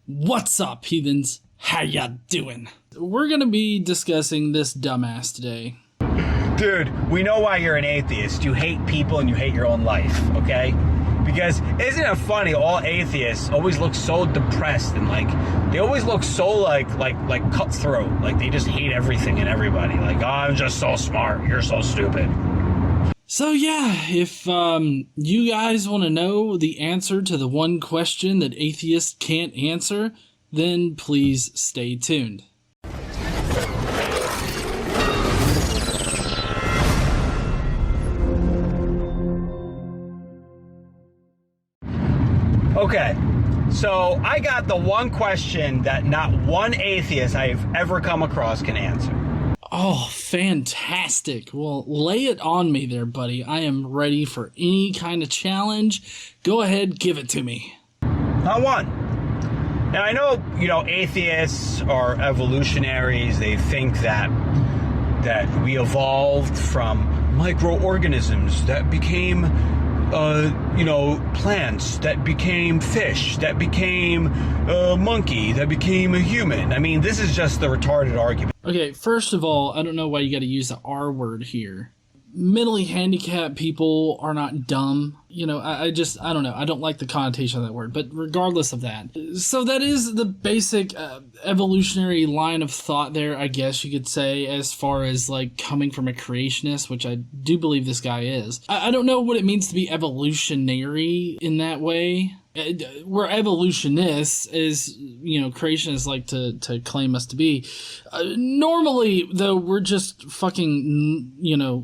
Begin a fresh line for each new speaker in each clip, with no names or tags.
What's up, heathens? How ya doing? We're gonna be discussing this dumbass today.
Dude, we know why you're an atheist. You hate people and you hate your own life, okay? Because isn't it funny, all atheists always look so depressed and they always look so like cutthroat. Like they just hate everything and everybody. Like, oh, I'm just so smart. You're so stupid.
So yeah, if you guys want to know the answer to the one question that atheists can't answer, then please stay tuned.
Okay, so I got the one question that not one atheist I've ever come across can answer.
Oh, fantastic. Well, lay it on me there, buddy. I am ready for any kind of challenge. Go ahead, give it to me.
Not one. Now, I know, atheists are evolutionaries. They think that we evolved from microorganisms that became plants, that became fish, that became a monkey, that became a human. I mean, this is just the retarded argument.
Okay, first of all, I don't know why you got to use the R word here. Mentally handicapped people are not dumb. I don't know. I don't like the connotation of that word, but regardless of that. So that is the basic evolutionary line of thought there, I guess you could say, as far as coming from a creationist, which I do believe this guy is. I don't know what it means to be evolutionary in that way. We're evolutionists, as creationists like to claim us to be. Normally, though, we're just fucking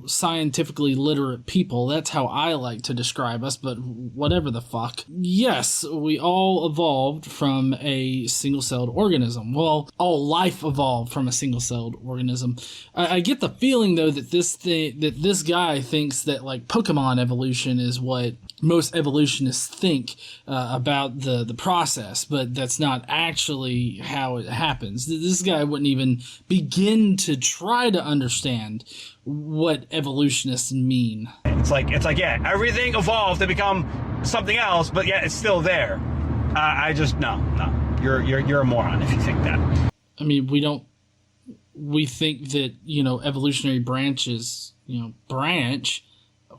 scientifically literate people. That's how I like to describe us. But whatever the fuck. Yes, we all evolved from a single-celled organism. Well, all life evolved from a single-celled organism. I get the feeling though that this guy thinks that Pokemon evolution is what most evolutionists think about the process, but that's not actually how it happens. This guy wouldn't even begin to try to understand what evolutionists mean.
It's like yeah, everything evolved to become something else, but yet it's still there. No. You're a moron if you think that.
I mean, we think that, evolutionary branches, branch.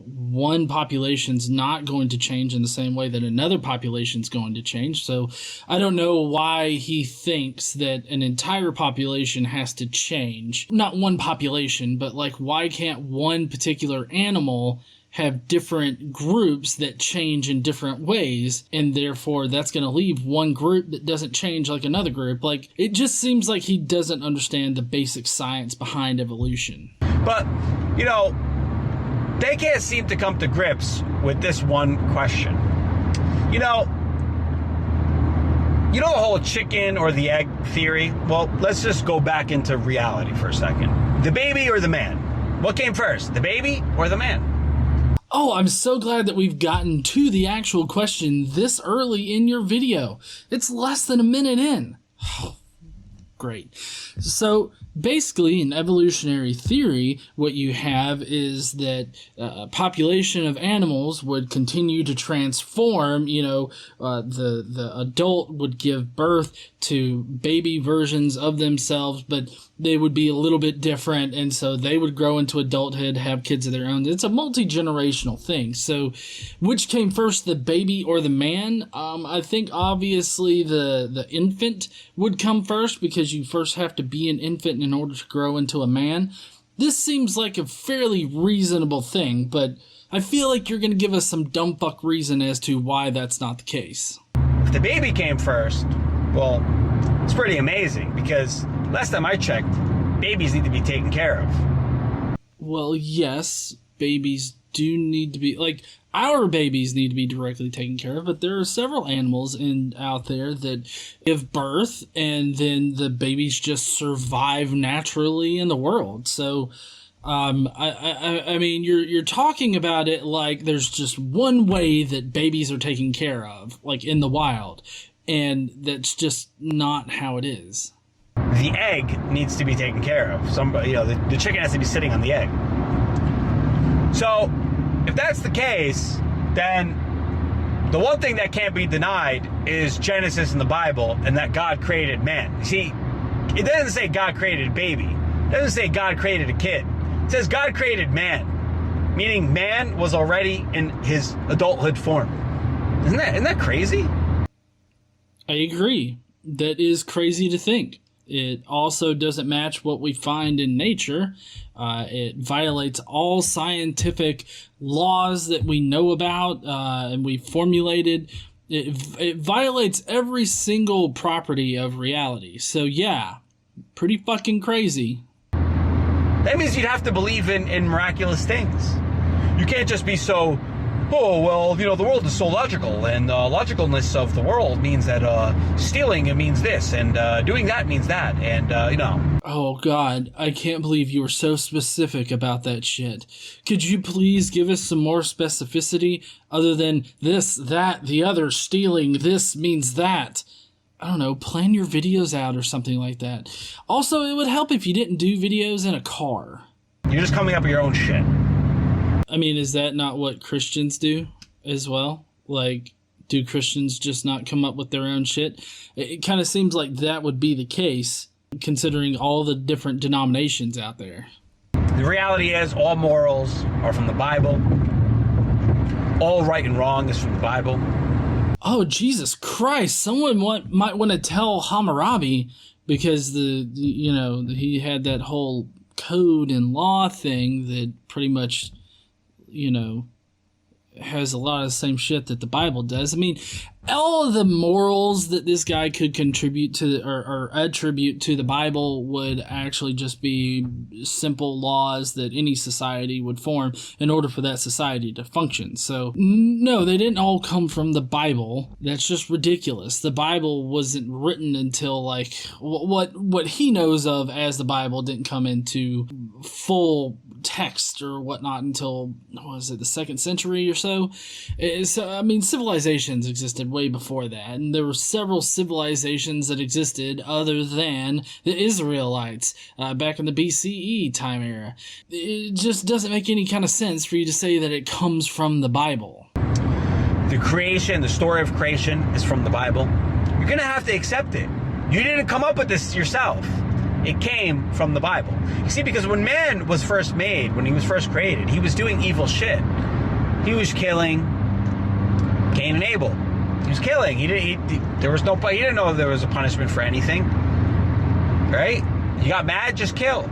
One population's not going to change in the same way that another population's going to change. So I don't know why he thinks that an entire population has to change. Not one population, but why can't one particular animal have different groups that change in different ways, and therefore that's going to leave one group that doesn't change like another group? It just seems like he doesn't understand the basic science behind evolution.
But, they can't seem to come to grips with this one question. The whole chicken or the egg theory? Well, let's just go back into reality for a second. The baby or the man? What came first, the baby or the man?
Oh, I'm so glad that we've gotten to the actual question this early in your video. It's less than a minute in. Great. So basically, in evolutionary theory, what you have is that a population of animals would continue to transform. The adult would give birth to baby versions of themselves, but they would be a little bit different, and so they would grow into adulthood, have kids of their own. It's a multi-generational thing. So which came first, the baby or the man? I think obviously the infant would come first, because you first have to be an infant in order to grow into a man. This seems like a fairly reasonable thing, but I feel like you're going to give us some dumb fuck reason as to why that's not the case.
If the baby came first, well, it's pretty amazing, because last time I checked, babies need to be taken care of.
Well, yes, babies do need to be, our babies need to be directly taken care of, but there are several animals out there that give birth and then the babies just survive naturally in the world. So, I mean, you're talking about it like there's just one way that babies are taken care of, in the wild, and that's just not how it is.
The egg needs to be taken care of. The chicken has to be sitting on the egg. So, if that's the case, then The one thing that can't be denied is Genesis in the Bible and that God created man. See, it doesn't say God created a baby. It doesn't say God created a kid. It says God created man, meaning man was already in his adulthood form. Isn't that crazy?
I agree. That is crazy to think. It also doesn't match what we find in nature. It violates all scientific laws that we know about and we formulated. It violates every single property of reality. So yeah, pretty fucking crazy.
That means you'd have to believe in miraculous things. You can't just be so, oh, well, the world is so logical, and logicalness of the world means that stealing, it means this, and doing that means that, and,
Oh, God, I can't believe you were so specific about that shit. Could you please give us some more specificity other than this, that, the other, stealing, this means that? I don't know, plan your videos out or something like that. Also, it would help if you didn't do videos in a car.
You're just coming up with your own shit.
I mean, is that not what Christians do as well? Like, do Christians just not come up with their own shit? It kind of seems like that would be the case, considering all the different denominations out there.
The reality is all morals are from the Bible. All right and wrong is from the Bible.
Oh, Jesus Christ. Someone might want to tell Hammurabi because he had that whole code and law thing that pretty much, has a lot of the same shit that the Bible does. I mean, all of the morals that this guy could contribute to or attribute to the Bible would actually just be simple laws that any society would form in order for that society to function. So, no, they didn't all come from the Bible. That's just ridiculous. The Bible wasn't written until, like, what he knows of as the Bible didn't come into full text or whatnot until, the 2nd century or so. So, I mean, civilizations existed way before that, and there were several civilizations that existed other than the Israelites back in the BCE time era. It just doesn't make any kind of sense for you to say that it comes from the Bible.
The story of creation is from the Bible. You're going to have to accept it. You didn't come up with this yourself. It came from the Bible. You see, because when man was first made, when he was first created, he was doing evil shit. He was killing Cain and Abel. He was killing. He didn't know there was a punishment for anything. Right? You got mad, just kill.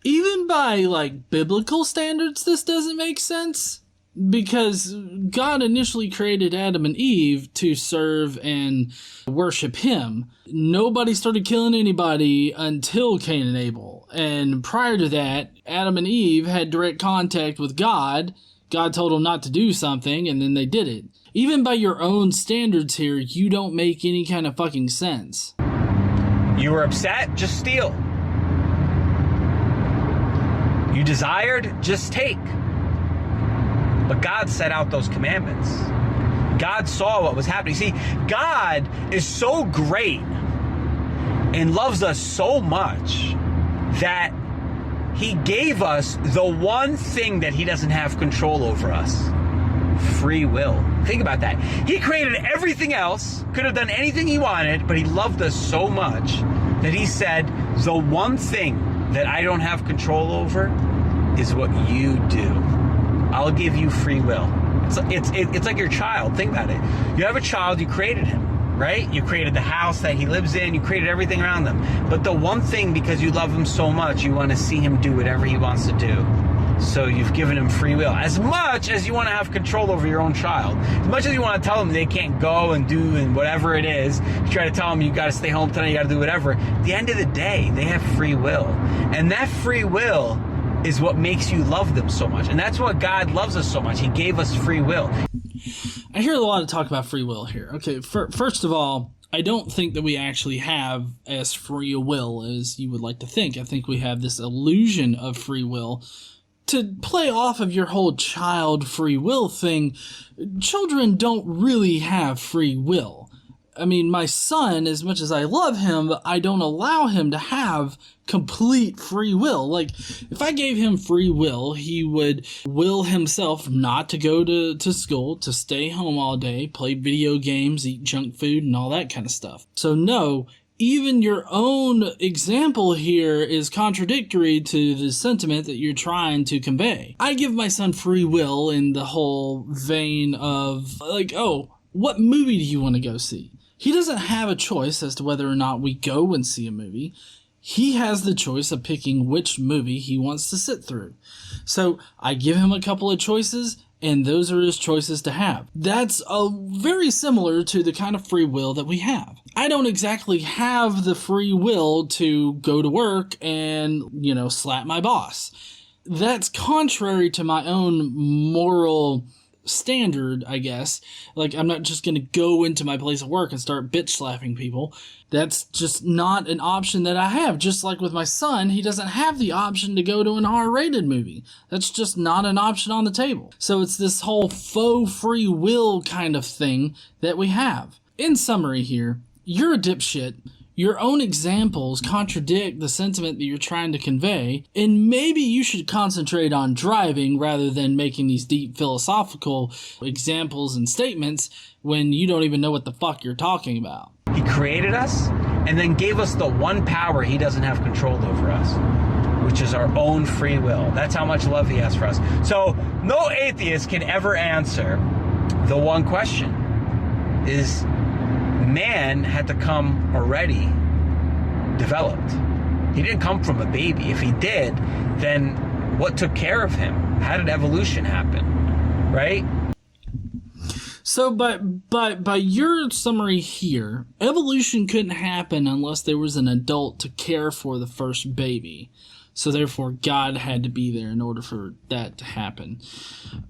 Even by, biblical standards, this doesn't make sense. Because God initially created Adam and Eve to serve and worship him. Nobody started killing anybody until Cain and Abel. And prior to that, Adam and Eve had direct contact with God. God told them not to do something, and then they did it. Even by your own standards here, you don't make any kind of fucking sense.
You were upset? Just steal. You desired? Just take. But God set out those commandments. God saw what was happening. See, God is so great and loves us so much that he gave us the one thing that he doesn't have control over us. Free will. Think about that. He created everything else, could have done anything he wanted, but he loved us so much that he said, the one thing that I don't have control over is what you do. I'll give you free will. It's like your child. Think about it. You have a child, you created him, right? You created the house that he lives in, you created everything around them. But the one thing, because you love him so much, you want to see him do whatever he wants to do. So you've given him free will. As much as you want to have control over your own child, as much as you want to tell them they can't go and do and whatever it is, you try to tell them you got to stay home tonight, you got to do whatever. At the end of the day, they have free will. And that free will is what makes you love them so much. And that's what God loves us so much. He gave us free will.
I hear a lot of talk about free will here. Okay, first of all, I don't think that we actually have as free a will as you would like to think. I think we have this illusion of free will. To play off of your whole child free will thing, children don't really have free will. I mean, my son, as much as I love him, I don't allow him to have complete free will. Like, if I gave him free will, he would will himself not to go to school, to stay home all day, play video games, eat junk food, and all that kind of stuff. So no, even your own example here is contradictory to the sentiment that you're trying to convey. I give my son free will in the whole vein of, like, oh, what movie do you want to go see? He doesn't have a choice as to whether or not we go and see a movie. He has the choice of picking which movie he wants to sit through. So I give him a couple of choices, and those are his choices to have. That's very similar to the kind of free will that we have. I don't exactly have the free will to go to work and, slap my boss. That's contrary to my own moral standard, I guess. Like, I'm not just going to go into my place of work and start bitch slapping people. That's just not an option that I have. Just like with my son, he doesn't have the option to go to an R-rated movie. That's just not an option on the table. So it's this whole faux free will kind of thing that we have. In summary here, you're a dipshit. Your own examples contradict the sentiment that you're trying to convey, and maybe you should concentrate on driving rather than making these deep philosophical examples and statements when you don't even know what the fuck you're talking about.
He created us and then gave us the one power he doesn't have control over us, which is our own free will. That's how much love he has for us. So no atheist can ever answer the one question. Is man had to come already developed. He didn't come from a baby. If he did, then what took care of him? How did evolution happen? Right?
So by your summary here, evolution couldn't happen unless there was an adult to care for the first baby. So therefore, God had to be there in order for that to happen.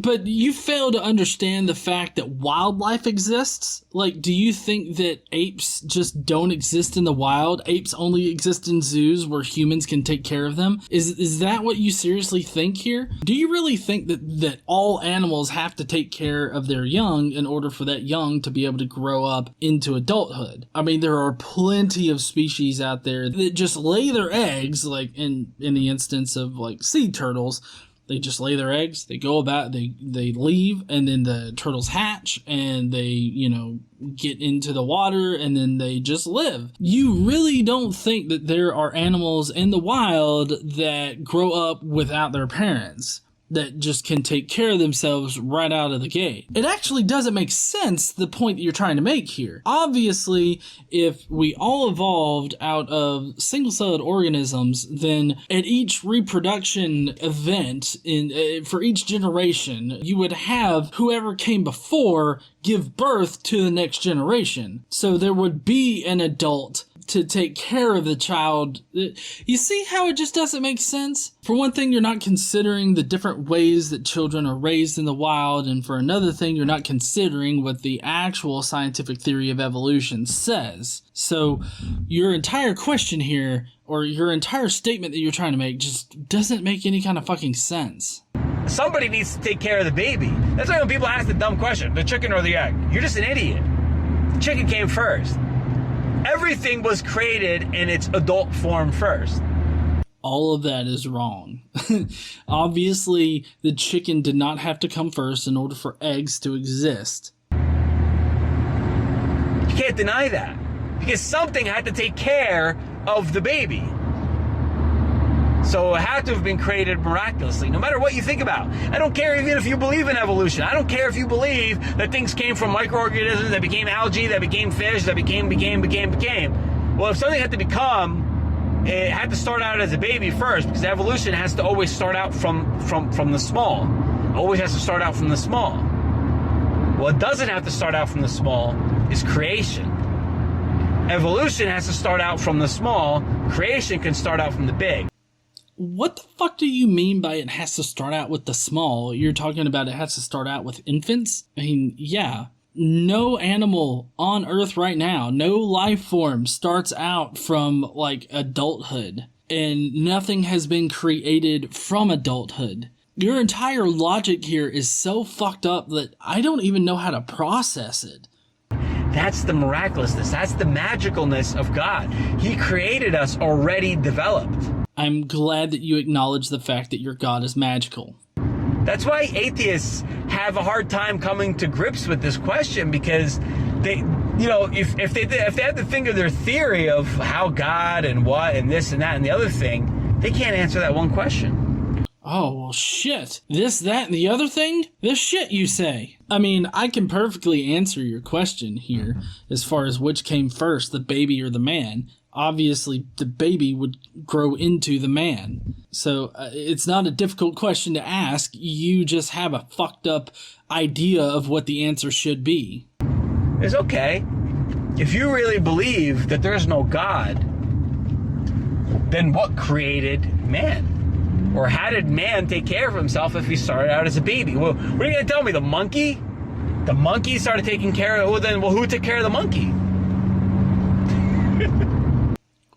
But you fail to understand the fact that wildlife exists. Like, do you think that apes just don't exist in the wild? Apes only exist in zoos where humans can take care of them? Is that what you seriously think here? Do you really think that all animals have to take care of their young in order for that young to be able to grow up into adulthood? I mean, there are plenty of species out there that just lay their eggs, like in the instance of like sea turtles, they just lay their eggs, they go about, they leave, and then the turtles hatch and they, get into the water and then they just live. You really don't think that there are animals in the wild that grow up without their parents, that just can take care of themselves right out of the gate. It actually doesn't make sense, the point that you're trying to make here. Obviously, if we all evolved out of single-celled organisms, then at each reproduction event for each generation, you would have whoever came before give birth to the next generation. So there would be an adult to take care of the child. You see how it just doesn't make sense? For one thing, you're not considering the different ways that children are raised in the wild, and for another thing, you're not considering what the actual scientific theory of evolution says. So your entire question here, or your entire statement that you're trying to make, just doesn't make any kind of fucking sense.
Somebody needs to take care of the baby. That's why when people ask the dumb question, the chicken or the egg, you're just an idiot. The chicken came first. Everything was created in its adult form first.
All of that is wrong. Obviously, the chicken did not have to come first in order for eggs to exist.
You can't deny that. Because something had to take care of the baby. So it had to have been created miraculously, no matter what you think about. I don't care even if you believe in evolution. I don't care if you believe that things came from microorganisms that became algae, that became fish, that became. Well, if something had to become, it had to start out as a baby first, because evolution has to always start out from the small. Always has to start out from the small. What doesn't have to start out from the small is creation. Evolution has to start out from the small. Creation can start out from the big.
What the fuck do you mean by it has to start out with the small? You're talking about it has to start out with infants? I mean, yeah. No animal on Earth right now, no life form starts out from, like, adulthood. And nothing has been created from adulthood. Your entire logic here is so fucked up that I don't even know how to process it.
That's the miraculousness. That's the magicalness of God. He created us already developed.
I'm glad that you acknowledge the fact that your God is magical.
That's why atheists have a hard time coming to grips with this question, because they, you know, if they had to think of their theory of how God and what and this and that and the other thing, they can't answer that one question.
Oh, well, shit. This, that, and the other thing? This shit, you say? I mean, I can perfectly answer your question here as far as which came first, the baby or the man. Obviously, the baby would grow into the man. So it's not a difficult question to ask. You just have a fucked up idea of what the answer should be.
It's okay. If you really believe that there's no God, then what created man? Or how did man take care of himself if he started out as a baby? Well, what are you going to tell me? The monkey? The monkey started taking care of... Well, who took care of the monkey?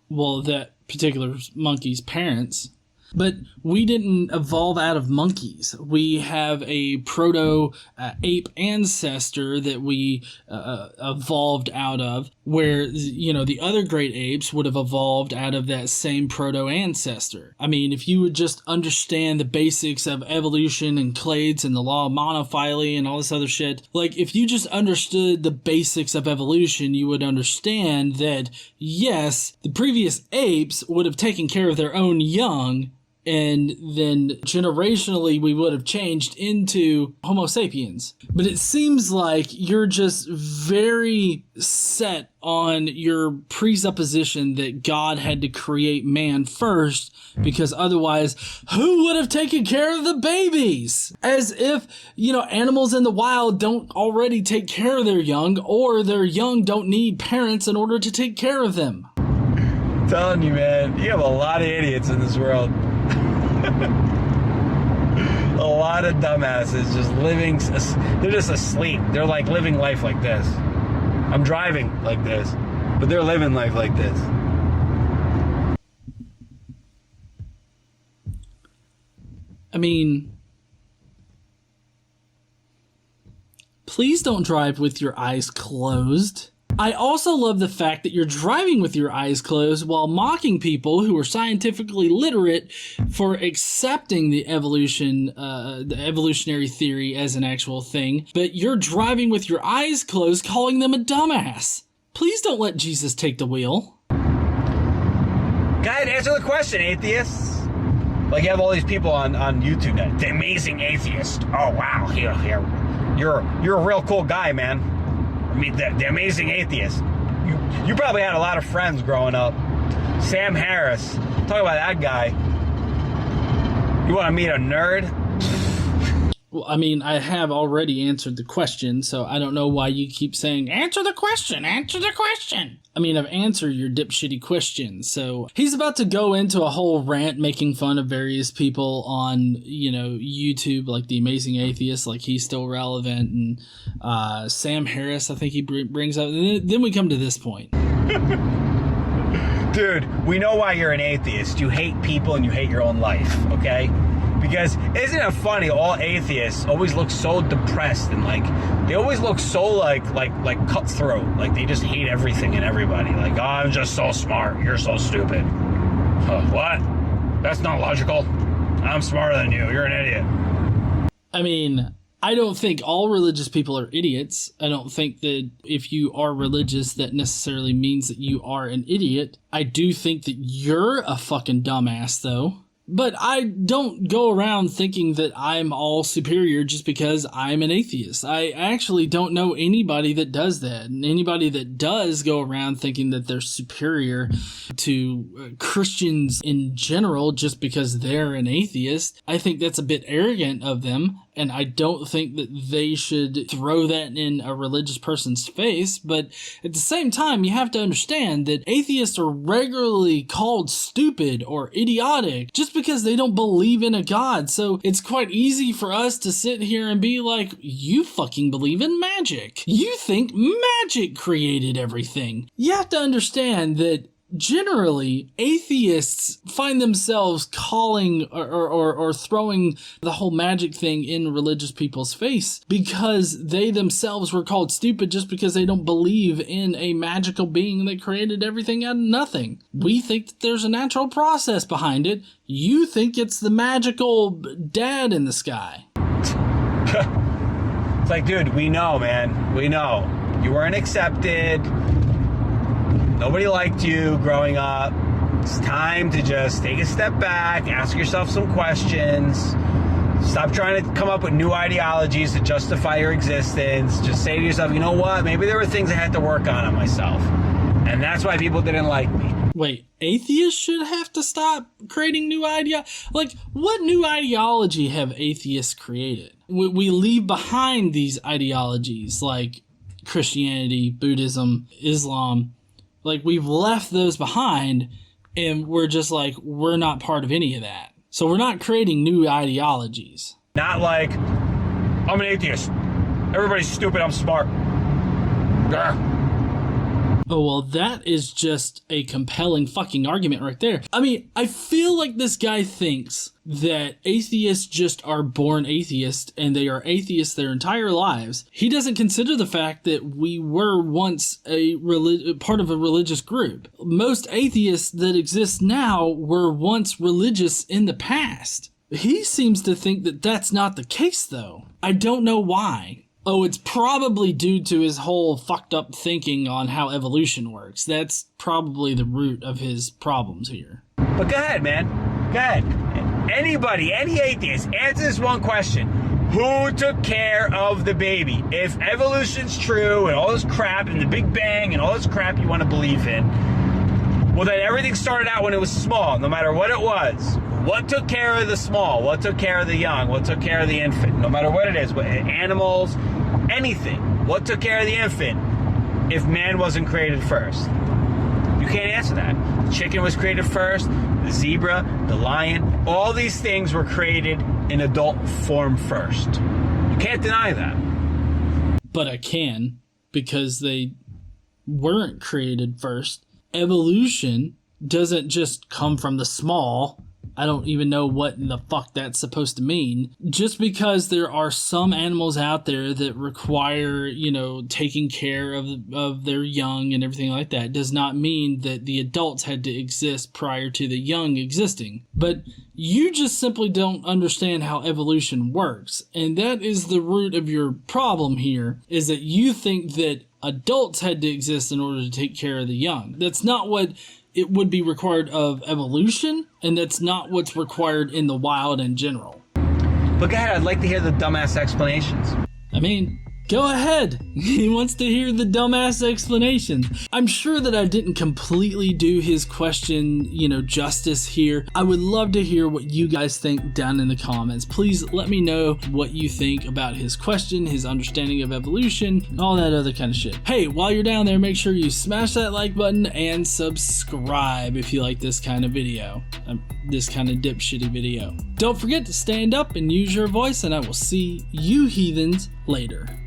Well, that particular monkey's parents. But we didn't evolve out of monkeys. We have a proto-ape ancestor that we evolved out of, where, you know, the other great apes would have evolved out of that same proto-ancestor. I mean, if you would just understand the basics of evolution and clades and the law of monophyly and all this other shit, like, if you just understood the basics of evolution, you would understand that, yes, the previous apes would have taken care of their own young, and then generationally we would have changed into Homo sapiens. But it seems like you're just very set on your presupposition that God had to create man first, because otherwise, who would have taken care of the babies? As if, you know, animals in the wild don't already take care of their young, or their young don't need parents in order to take care of them.
I'm telling you, man, you have a lot of idiots in this world. A lot of dumbasses just living, they're just asleep. They're like living life like this. I'm driving like this, but they're living life like this.
I mean, please don't drive with your eyes closed. I also love the fact that you're driving with your eyes closed while mocking people who are scientifically literate for accepting the evolutionary theory as an actual thing, but you're driving with your eyes closed, calling them a dumbass. Please don't let Jesus take the wheel.
Go ahead, answer the question, atheists. Like, you have all these people on YouTube now. The amazing atheist. Oh, wow. Here. You're a real cool guy, man. I mean, the amazing atheist. You probably had a lot of friends growing up. Sam Harris. Talk about that guy. You want to meet a nerd?
Well, I mean, I have already answered the question, so I don't know why you keep saying, answer the question, answer the question. I mean, I've answered your dipshitty question, so he's about to go into a whole rant making fun of various people on, you know, YouTube, like The Amazing Atheist, like he's still relevant, and Sam Harris, I think he brings up, and then we come to this point.
Dude, we know why you're an atheist. You hate people and you hate your own life, okay? Because isn't it funny, all atheists always look so depressed, and like they always look so like cutthroat, like they just hate everything and everybody. Like, oh, I'm just so smart, you're so stupid. What? That's not logical. I'm smarter than you. You're an idiot.
I mean, I don't think all religious people are idiots. I don't think that if you are religious, that necessarily means that you are an idiot. I do think that you're a fucking dumbass, though. But I don't go around thinking that I'm all superior just because I'm an atheist. I actually don't know anybody that does that. And anybody that does go around thinking that they're superior to Christians in general just because they're an atheist, I think that's a bit arrogant of them. And I don't think that they should throw that in a religious person's face. But at the same time, you have to understand that atheists are regularly called stupid or idiotic just because they don't believe in a God. So it's quite easy for us to sit here and be like, you fucking believe in magic. You think magic created everything. You have to understand that generally, atheists find themselves calling or throwing the whole magic thing in religious people's face because they themselves were called stupid just because they don't believe in a magical being that created everything out of nothing. We think that there's a natural process behind it. You think it's the magical dad in the sky.
It's like, dude, we know, man. We know. You weren't accepted. Nobody liked you growing up. It's time to just take a step back, ask yourself some questions. Stop trying to come up with new ideologies to justify your existence. Just say to yourself, you know what? Maybe there were things I had to work on myself. And that's why people didn't like me.
Wait, atheists should have to stop creating new Like, what new ideology have atheists created? We leave behind these ideologies like Christianity, Buddhism, Islam. Like, we've left those behind, and we're just like, we're not part of any of that. So we're not creating new ideologies.
Not like, I'm an atheist. Everybody's stupid, I'm smart. Grr.
Oh, well, that is just a compelling fucking argument right there. I mean, I feel like this guy thinks that atheists just are born atheists and they are atheists their entire lives. He doesn't consider the fact that we were once a part of a religious group. Most atheists that exist now were once religious in the past. He seems to think that that's not the case, though. I don't know why. Oh, it's probably due to his whole fucked up thinking on how evolution works. That's probably the root of his problems here.
But go ahead, man. Go ahead. Anybody, any atheist, answer this one question. Who took care of the baby? If evolution's true and all this crap and the Big Bang and all this crap you want to believe in, well, then everything started out when it was small, no matter what it was. What took care of the small? What took care of the young? What took care of the infant? No matter what it is, animals, anything. What took care of the infant if man wasn't created first? You can't answer that. The chicken was created first, the zebra, the lion, all these things were created in adult form first. You can't deny that.
But I can, because they weren't created first. Evolution doesn't just come from the small. I don't even know what in the fuck that's supposed to mean. Just because there are some animals out there that require, taking care of their young and everything like that does not mean that the adults had to exist prior to the young existing. But you just simply don't understand how evolution works. And that is the root of your problem here, is that you think that adults had to exist in order to take care of the young. That's not what it would be required of evolution, and that's not what's required in the wild in general.
But go ahead, I'd like to hear the dumbass explanations.
I mean, go ahead. He wants to hear the dumbass explanations. I'm sure that I didn't completely do his question, justice here. I would love to hear what you guys think down in the comments. Please let me know what you think about his question, his understanding of evolution, and all that other kind of shit. Hey, while you're down there, make sure you smash that like button and subscribe if you like this kind of video. This kind of dipshitty video. Don't forget to stand up and use your voice, and I will see you heathens later.